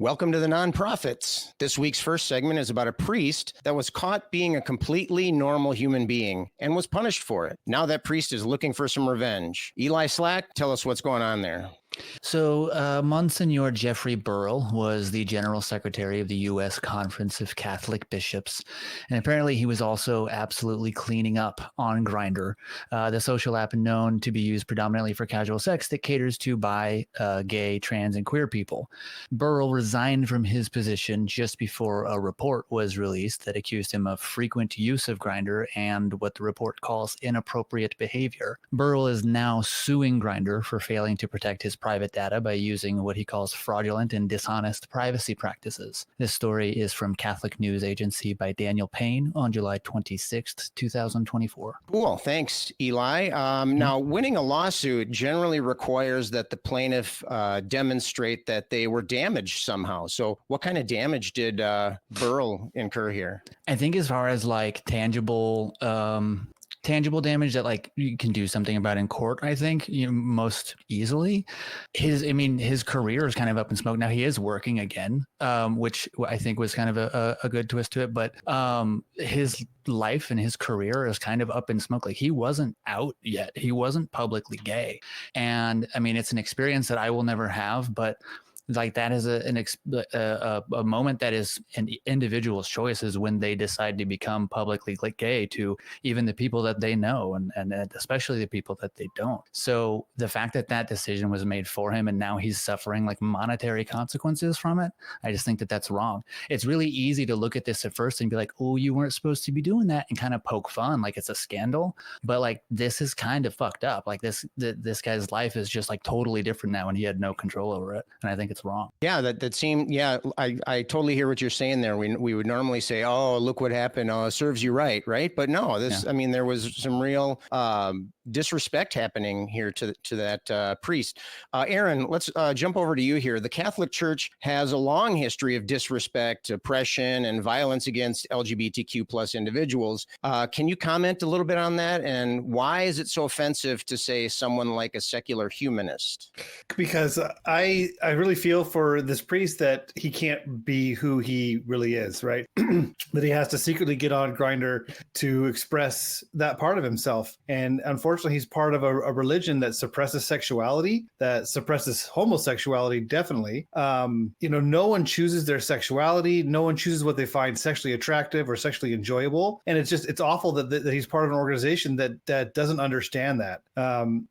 Welcome to the Nonprofits. This week's first segment is about a priest that was caught being a completely normal human being and was punished for it. Now that priest is looking for some revenge. Eli Slack, tell us what's going on there. So, Monsignor Jeffrey Burr was the General Secretary of the U.S. Conference of Catholic Bishops, and apparently he was also absolutely cleaning up on Grindr, the social app known to be used predominantly for casual sex that caters to bi, gay, trans, and queer people. Burr resigned from his position just before a report was released that accused him of frequent use of Grindr and what the report calls inappropriate behavior. Burr is now suing Grindr for failing to protect his private data by using what he calls fraudulent and dishonest privacy practices. This story is from Catholic News Agency by Daniel Payne on July 26th, 2024. Cool. Thanks, Eli. Now, winning a lawsuit generally requires that the plaintiff demonstrate that they were damaged somehow. So what kind of damage did Burr incur here? I think as far as like tangible damage that like you can do something about in court, I think, most easily. His career is kind of up in smoke now. He is working again, which I think was kind of a good twist to it. But his life and his career is kind of up in smoke. Like, he wasn't out yet. He wasn't publicly gay. And I mean, it's an experience that I will never have, but like that is a moment that is an individual's choices when they decide to become publicly gay to even the people that they know and especially the people that they don't. So the fact that that decision was made for him and now he's suffering like monetary consequences from it, I just think that that's wrong. It's really easy to look at this at first and be like, oh, you weren't supposed to be doing that, and kind of poke fun like it's a scandal. But like, this is kind of fucked up. Like this guy's life is just like totally different now and he had no control over it. And I think it's wrong. Yeah, that seemed, I totally hear what you're saying there. We would normally say, oh, look what happened. Oh, it serves you right. But no, there was some real disrespect happening here to that priest. Aaron, let's jump over to you here. The Catholic Church has a long history of disrespect, oppression, and violence against LGBTQ plus individuals. Can you comment a little bit on that? And why is it so offensive to say someone like a secular humanist? Because I really feel for this priest that he can't be who he really is, right? That he has to secretly get on Grindr to express that part of himself. And unfortunately, he's part of a religion that suppresses sexuality, that suppresses homosexuality, definitely. No one chooses their sexuality. No one chooses what they find sexually attractive or sexually enjoyable. And it's awful that he's part of an organization that doesn't understand that.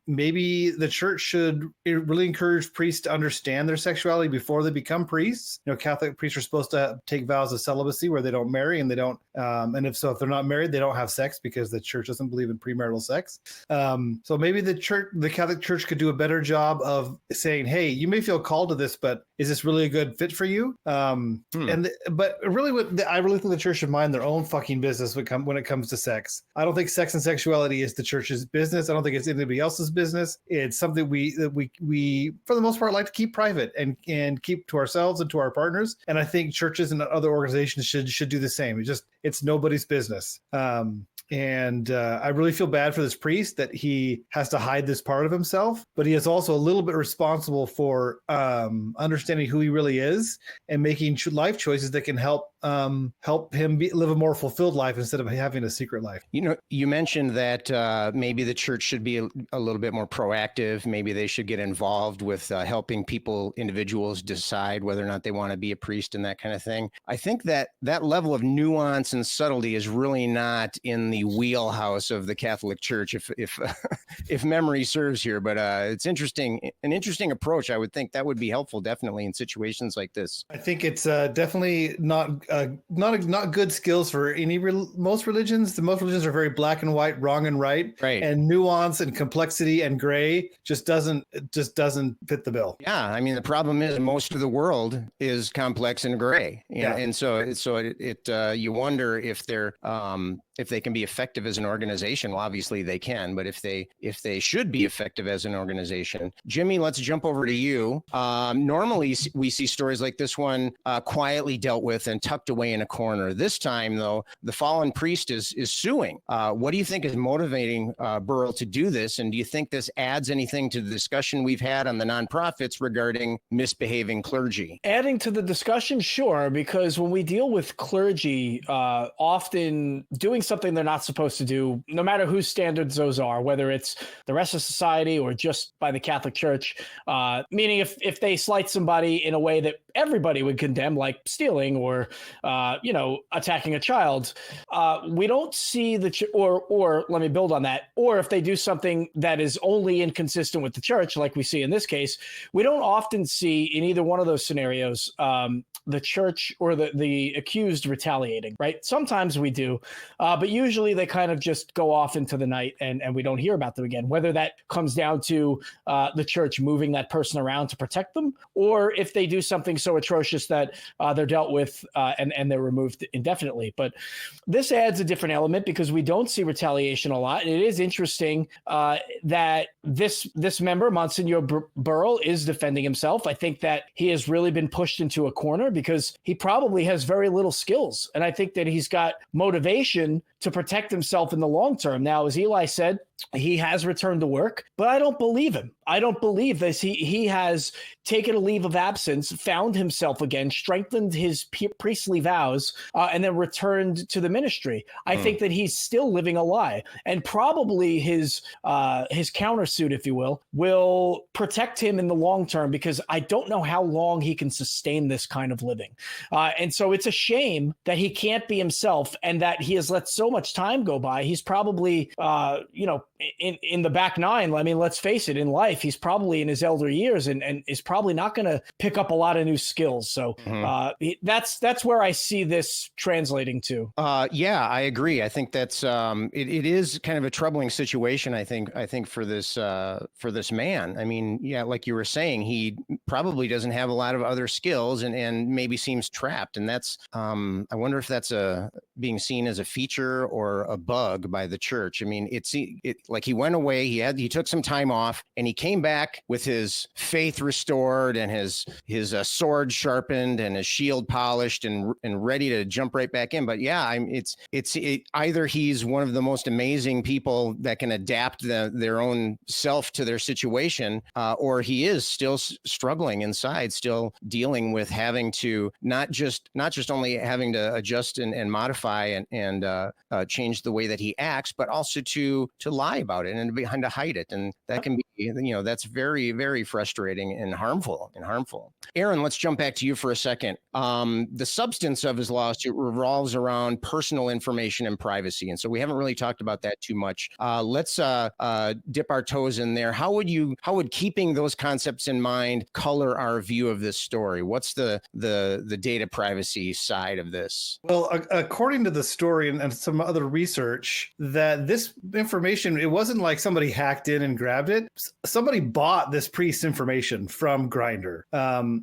Maybe the church should really encourage priests to understand their sexuality before they become priests. Catholic priests are supposed to take vows of celibacy where they don't marry and they don't, and if they're not married, they don't have sex because the church doesn't believe in premarital sex. So maybe the Catholic Church could do a better job of saying, hey, you may feel called to this, but is this really a good fit for you? I really think the church should mind their own fucking business when it comes to sex. I don't think sex and sexuality is the church's business. I don't think it's anybody else's business. It's something we for the most part like to keep private and keep to ourselves and to our partners. And I think churches and other organizations should do the same. It's nobody's business. And I really feel bad for this priest that he has to hide this part of himself, but he is also a little bit responsible for understanding who he really is and making life choices that can help him live a more fulfilled life instead of having a secret life. You mentioned that maybe the church should be a little bit more proactive. Maybe they should get involved with helping individuals decide whether or not they want to be a priest and that kind of thing. I think that level of nuance and subtlety is really not in the wheelhouse of the Catholic Church, if memory serves here. But it's an interesting approach. I would think that would be helpful, definitely, in situations like this. I think it's definitely not good skills for most religions. Most religions are very black and white, wrong and right, and nuance and complexity and gray just doesn't fit the bill. Yeah, I mean, the problem is most of the world is complex and gray, and so you wonder if they can be effective as an organization. Well, obviously they can, but if they should be effective as an organization. Jimmy, let's jump over to you. Normally we see stories like this one quietly dealt with and tucked tucked away in a corner. This time, though, the fallen priest is suing. What do you think is motivating Burr to do this? And do you think this adds anything to the discussion we've had on the nonprofits regarding misbehaving clergy? Adding to the discussion, sure, because when we deal with clergy, often doing something they're not supposed to do, no matter whose standards those are, whether it's the rest of society or just by the Catholic Church, meaning if they slight somebody in a way that everybody would condemn, like stealing or, attacking a child, we don't see or let me build on that, or if they do something that is only inconsistent with the church, like we see in this case, we don't often see in either one of those scenarios the church or the accused retaliating, right? Sometimes we do, but usually they kind of just go off into the night and we don't hear about them again, whether that comes down to the church moving that person around to protect them, or if they do something so atrocious that they're dealt with and they're removed indefinitely. But this adds a different element because we don't see retaliation a lot. And it is interesting that this member, Monsignor Burr, is defending himself. I think that he has really been pushed into a corner because he probably has very little skills. And I think that he's got motivation to protect himself in the long term. Now, as Eli said, he has returned to work, but I don't believe him. I don't believe this. He has taken a leave of absence, found himself again, strengthened his priestly vows, and then returned to the ministry. I think that he's still living a lie, and probably his countersuit, if you will protect him in the long term, because I don't know how long he can sustain this kind of living. And so it's a shame that he can't be himself and that he has let so much time go by. He's probably, in the back nine. I mean, let's face it, in life, he's probably in his elder years and is probably not going to pick up a lot of new skills. So that's where I see this translating to. Yeah, I agree. I think that's it is kind of a troubling situation. I think for this man. I mean, yeah, like you were saying, he probably doesn't have a lot of other skills and maybe seems trapped. And that's I wonder if that's being seen as a feature or a bug by the church. I mean, it like he went away, he took some time off, and he came back with his faith restored and his sword sharpened and his shield polished and ready to jump right back in. But yeah, either he's one of the most amazing people that can adapt their own self to their situation, or he is still struggling inside, still dealing with having to not just only having to adjust and modify and change the way that he acts, but also to lie about it and behind to hide it. And that can be, that's very, very frustrating and harmful. Aaron, let's jump back to you for a second. The substance of his lawsuit revolves around personal information and privacy. And so we haven't really talked about that too much. Let's dip our toes in there. How would keeping those concepts in mind color our view of this story? What's the data privacy side of this? Well, according to the story and some other research, that this information, it wasn't like somebody hacked in and grabbed it. Somebody bought this priest's information from Grindr.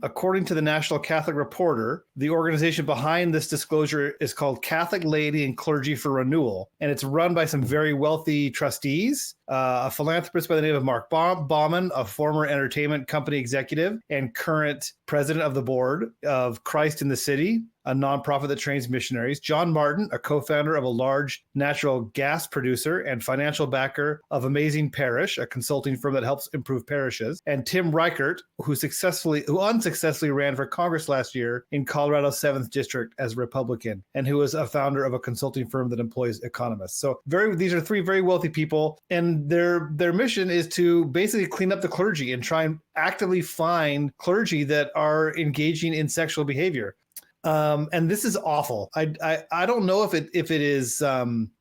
According to the National Catholic Reporter, the organization behind this disclosure is called Catholic Laity and Clergy for Renewal, and it's run by some very wealthy trustees. A philanthropist by the name of Mark Baumann, a former entertainment company executive and current president of the board of Christ in the City, a nonprofit that trains missionaries. John Martin, a co-founder of a large natural gas producer and financial backer of Amazing Parish, a consulting firm that helps improve parishes. And Tim Reichert, who unsuccessfully ran for Congress last year in Colorado's 7th District as Republican, and who is a founder of a consulting firm that employs economists. So these are three very wealthy people, and their mission is to basically clean up the clergy and try and actively find clergy that are engaging in sexual behavior. And this is awful. I don't know if it is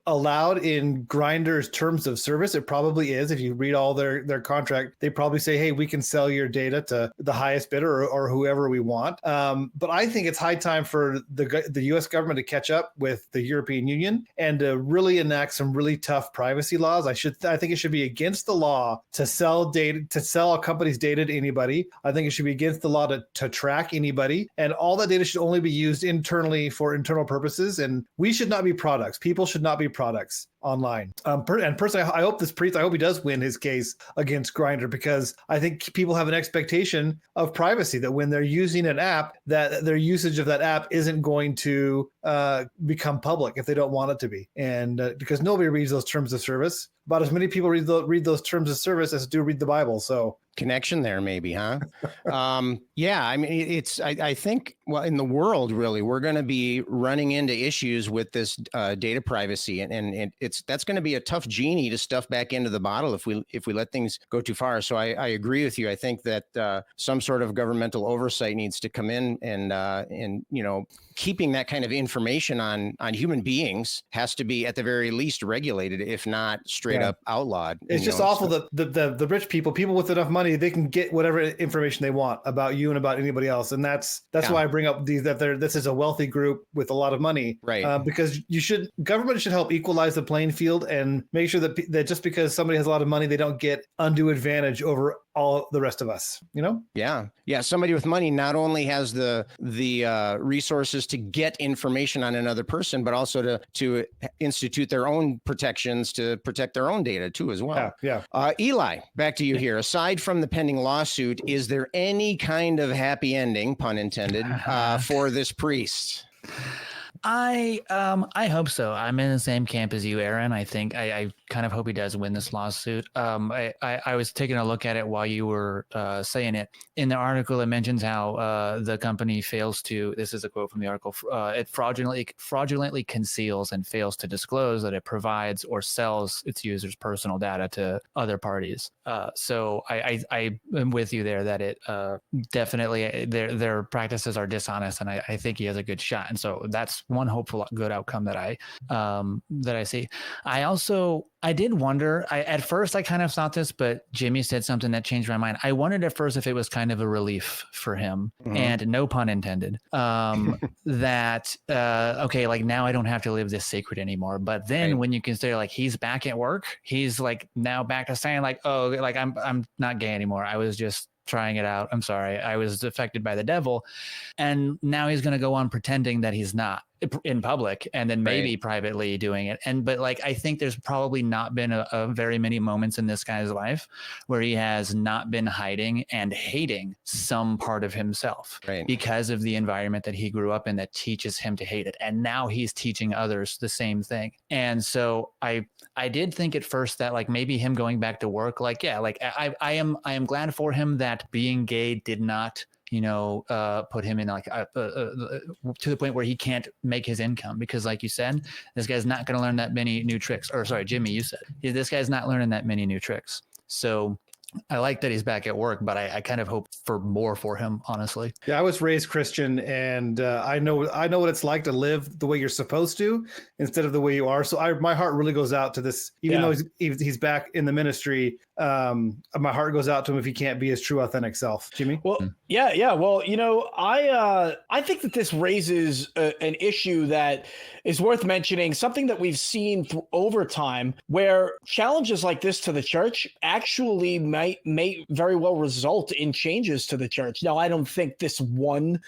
allowed in Grindr's terms of service. It probably is. If you read all their contract, they probably say, hey, we can sell your data to the highest bidder or whoever we want. But I think it's high time for the U.S. government to catch up with the European Union and to really enact some really tough privacy laws. I think it should be against the law to sell a company's data to anybody. I think it should be against the law to track anybody. And all that data should only be used internally for internal purposes. And we should not be products. People should not be products. online. And personally, I hope this priest, I hope he does win his case against Grindr, because I think people have an expectation of privacy, that when they're using an app, that their usage of that app isn't going to become public if they don't want it to be. And because nobody reads those terms of service, about as many people read those terms of service as do read the Bible. So connection there, maybe, huh? Yeah, I mean, I think, well, in the world, really, we're going to be running into issues with this data privacy, and that's going to be a tough genie to stuff back into the bottle if we let things go too far. So I agree with you. I think that some sort of governmental oversight needs to come in, and keeping that kind of information on human beings has to be at the very least regulated, if not straight up outlawed. It's just awful that the rich people with enough money, they can get whatever information they want about you and about anybody else. And that's why I bring up this is a wealthy group with a lot of money, right? Because government should help equalize the playing field and make sure that just because somebody has a lot of money, they don't get undue advantage over all the rest of us, Yeah. Somebody with money not only has the resources to get information on another person, but also to institute their own protections to protect their own data too, as well. Yeah. Eli, back to you here. Aside from the pending lawsuit, is there any kind of happy ending, pun intended, for this priest? I hope so. I'm in the same camp as you, Aaron. I think I kind of hope he does win this lawsuit. I was taking a look at it while you were saying it. In the article, it mentions how the company fails to, this is a quote from the article, it fraudulently conceals and fails to disclose that it provides or sells its users' personal data to other parties. So I am with you there that it definitely, their practices are dishonest, and I think he has a good shot. And so that's one hopeful good outcome that I see. I did wonder, at first I kind of thought this, but Jimmy said something that changed my mind. I wondered at first if it was kind of a relief for him, and no pun intended, that, okay, like now I don't have to live this secret anymore. But then when you consider like he's back at work, he's like now back to saying like, oh, like I'm not gay anymore. I was just trying it out. I'm sorry. I was affected by the devil. And now he's going to go on pretending that he's not in public, and then maybe privately doing it. But like, I think there's probably not been a very many moments in this guy's life where he has not been hiding and hating some part of himself because of the environment that he grew up in that teaches him to hate it. And now he's teaching others the same thing. And so I did think at first that like maybe him going back to work, like, yeah, like I am glad for him that being gay did not put him in like to the point where he can't make his income, because like you said, this guy's not going to learn that many new tricks. Or sorry, Jimmy, you said this guy's not learning that many new tricks. So I like that he's back at work, but I kind of hope for more for him, honestly. Yeah, I was raised Christian, and I know what it's like to live the way you're supposed to instead of the way you are. So my heart really goes out to this, even though he's back in the ministry. My heart goes out to him if he can't be his true, authentic self. Jimmy? Well, yeah. Well, I think that this raises an issue that is worth mentioning, something that we've seen over time, where challenges like this to the church actually may very well result in changes to the church. Now, I don't think this one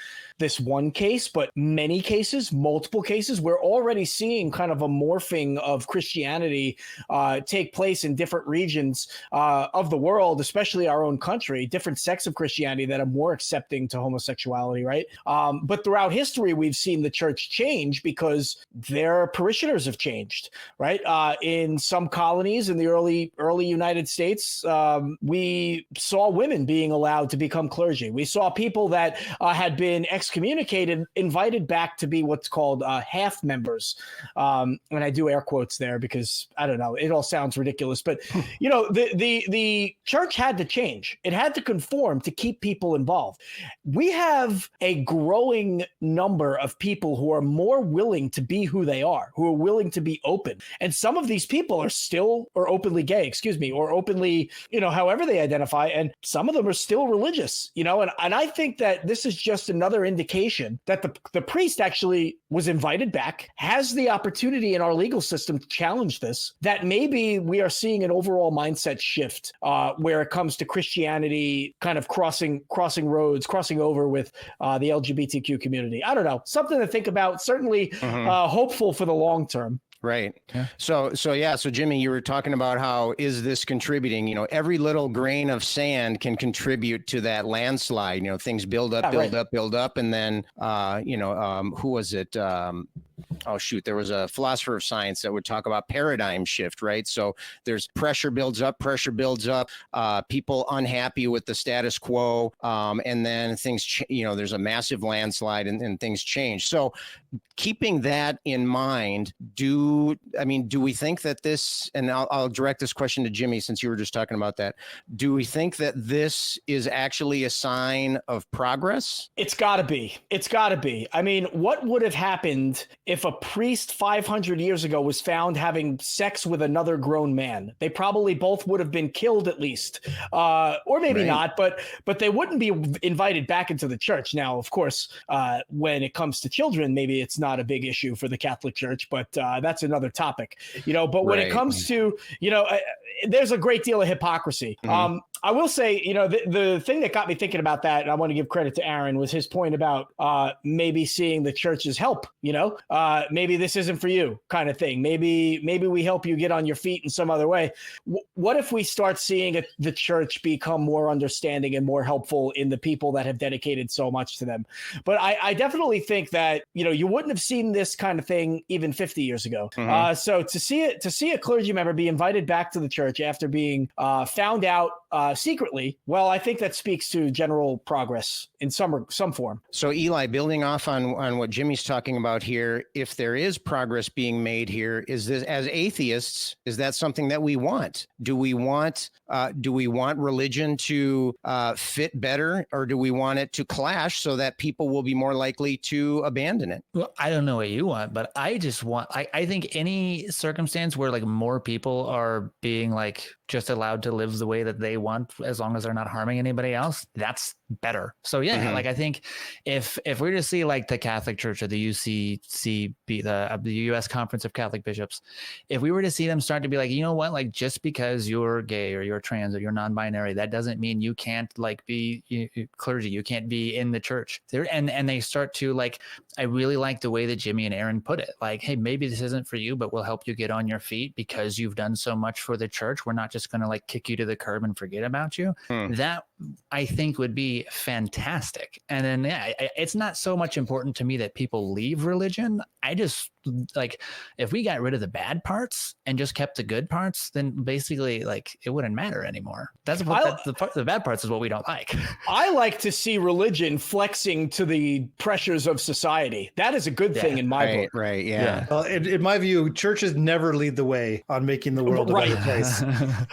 case, but many cases, multiple cases, we're already seeing kind of a morphing of Christianity take place in different regions of the world, especially our own country, different sects of Christianity that are more accepting to homosexuality, right? But throughout history, we've seen the church change because their parishioners have changed, right? In some colonies in the early United States, we saw women being allowed to become clergy. We saw people that had been excommunicated invited back to be what's called half members. And I do air quotes there because I don't know, it all sounds ridiculous, but the church had to change. It had to conform to keep people involved. We have a growing number of people who are more willing to be who they are, who are willing to be open. And some of these people are still, or openly gay, or openly, however they identify. And some of them are still religious, and I think that this is just another indication that the priest actually was invited back, has the opportunity in our legal system to challenge this, that maybe we are seeing an overall mindset shift where it comes to Christianity kind of crossing over with the LGBTQ community. I don't know, something to think about, certainly hopeful for the long term. Right. Yeah. So Jimmy, you were talking about how is this contributing? Every little grain of sand can contribute to that landslide. Things build up, build up, and then who was it? Oh shoot, there was a philosopher of science that would talk about paradigm shift, right? So there's pressure builds up, people unhappy with the status quo, and then things, there's a massive landslide and things change. So keeping that in mind, do we think that this, and I'll direct this question to Jimmy since you were just talking about that, do we think that this is actually a sign of progress? It's got to be. I mean, what would have happened if a priest 500 years ago was found having sex with another grown man? They probably both would have been killed at least, or maybe not, but they wouldn't be invited back into the church. Now, of course, when it comes to children, maybe it's not a big issue for the Catholic Church, but that's another topic, but when it comes to, there's a great deal of hypocrisy. Mm-hmm. I will say, the thing that got me thinking about that, and I want to give credit to Aaron, was his point about maybe seeing the church's help, maybe this isn't for you kind of thing. Maybe we help you get on your feet in some other way. What if we start seeing the church become more understanding and more helpful in the people that have dedicated so much to them? But I definitely think that, you wouldn't have seen this kind of thing even 50 years ago. Mm-hmm. So to see a clergy member be invited back to the church after being found out secretly, well, I think that speaks to general progress in some form. So Eli, building off on what Jimmy's talking about here, if there is progress being made here, is this, as atheists, is that something that we want? Do we want religion to fit better, or do we want it to clash so that people will be more likely to abandon it? Well, I don't know what you want, but I just want, I think any circumstance where like more people are being like just allowed to live the way that they want, as long as they're not harming anybody else, that's better. So yeah, mm-hmm. Like I think if we're to see like the Catholic Church or the UCCB, the U.S. Conference of Catholic Bishops, if we were to see them start to be like, what, like just because you're gay or you're trans or you're non-binary, that doesn't mean you can't like be clergy, you can't be in the church there, and they start to like, I really like the way that Jimmy and Aaron put it, like, hey, maybe this isn't for you, but we'll help you get on your feet because you've done so much for the church. We're not just going to like kick you to the curb and forget about you. That I think would be fantastic. And then it's not so much important to me that people leave religion. I just like, if we got rid of the bad parts and just kept the good parts, then basically like it wouldn't matter anymore. That's what the bad parts is what we don't like. I like to see religion flexing to the pressures of society. That is a good thing in my book. Right. Yeah. Well, in my view, churches never lead the way on making the world a better place.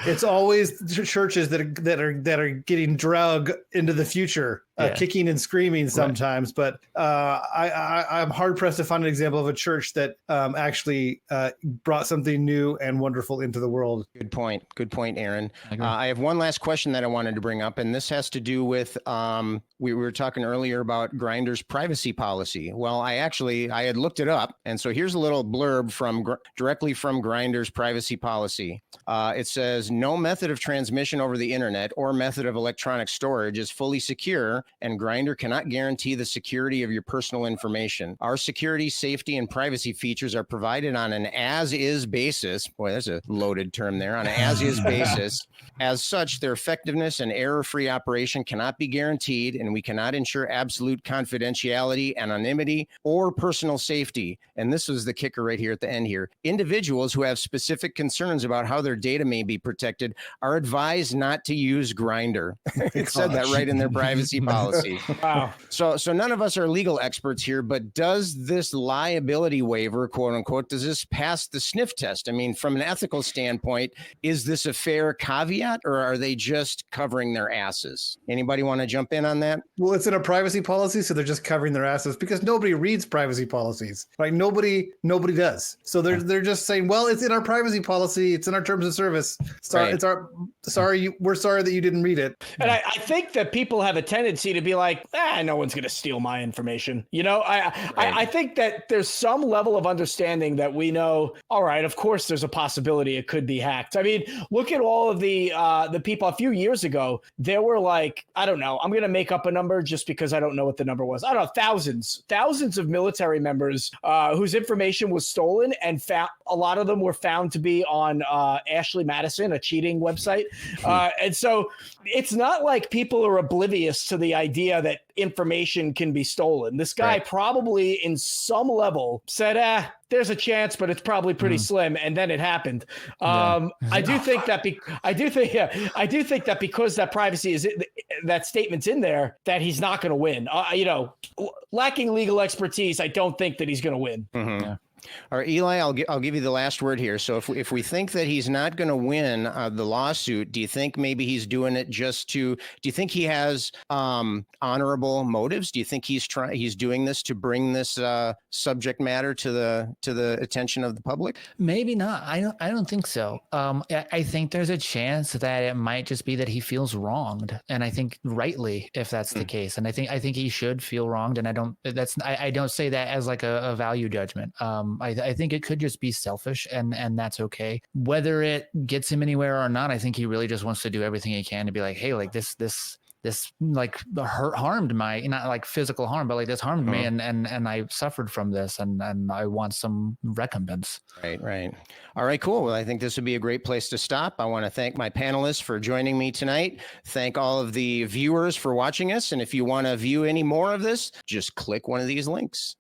It's always churches that are getting dragged into the future, kicking and screaming sometimes. Right. But I'm hard pressed to find an example of a church that actually brought something new and wonderful into the world. Good point, Aaron. I have one last question that I wanted to bring up, and this has to do with we were talking earlier about Grindr's privacy policy. Well, I had looked it up, and so here's a little blurb directly from Grindr's privacy policy. It says, no method of transmission over the internet or method of electronic storage is fully secure, and Grindr cannot guarantee the security of your personal information. Our security, safety, and privacy features are provided on an as-is basis. Boy, that's a loaded term there. On an as-is basis. As such, their effectiveness and error-free operation cannot be guaranteed, and we cannot ensure absolute confidentiality, anonymity, or personal safety. And this was the kicker right here at the end here. Individuals who have specific concerns about how their data may be protected are advised not to use Grindr. It said that right in their privacy policy. Wow. So none of us are legal experts here, but does this liability waiver, quote unquote, does this pass the sniff test? I mean, from an ethical standpoint, is this a fair caveat, or are they just covering their asses? Anybody want to jump in on that? Well, it's in a privacy policy, so they're just covering their asses because nobody reads privacy policies. Like nobody does. So they're just saying, well, it's in our privacy policy, it's in our terms of service. We're sorry that you didn't read it. And I think that people have a tendency privacy to be like, no one's going to steal my information. You know, I think that there's some level of understanding that we know, all right, of course, there's a possibility it could be hacked. I mean, look at all of the people a few years ago, there were like, I don't know, I'm going to make up a number just because I don't know what the number was. I don't know, thousands of military members whose information was stolen, and a lot of them were found to be on Ashley Madison, a cheating website. And so it's not like people are oblivious to the idea that information can be stolen. This guy probably in some level said, there's a chance, but it's probably pretty slim. And then it happened. I do think that because that privacy is that statement's in there, that he's not going to win. Lacking legal expertise, I don't think that he's going to win. Mm-hmm. Yeah. All right, Eli, I'll give you the last word here. So if we think that he's not going to win the lawsuit, do you think maybe he's doing it do you think he has honorable motives? Do you think he's doing this to bring this subject matter to the attention of the public? Maybe not. I don't think so. I think there's a chance that it might just be that he feels wronged, and I think rightly, if that's the case. And I think he should feel wronged, and I don't say that as like a value judgment. I think it could just be selfish, and that's okay. Whether it gets him anywhere or not, I think he really just wants to do everything he can to be like, hey, like this like harmed my, not like physical harm, but like this harmed me, and I suffered from this, and I want some recompense. Right. All right, cool. Well, I think this would be a great place to stop. I want to thank my panelists for joining me tonight. Thank all of the viewers for watching us. And if you want to view any more of this, just click one of these links.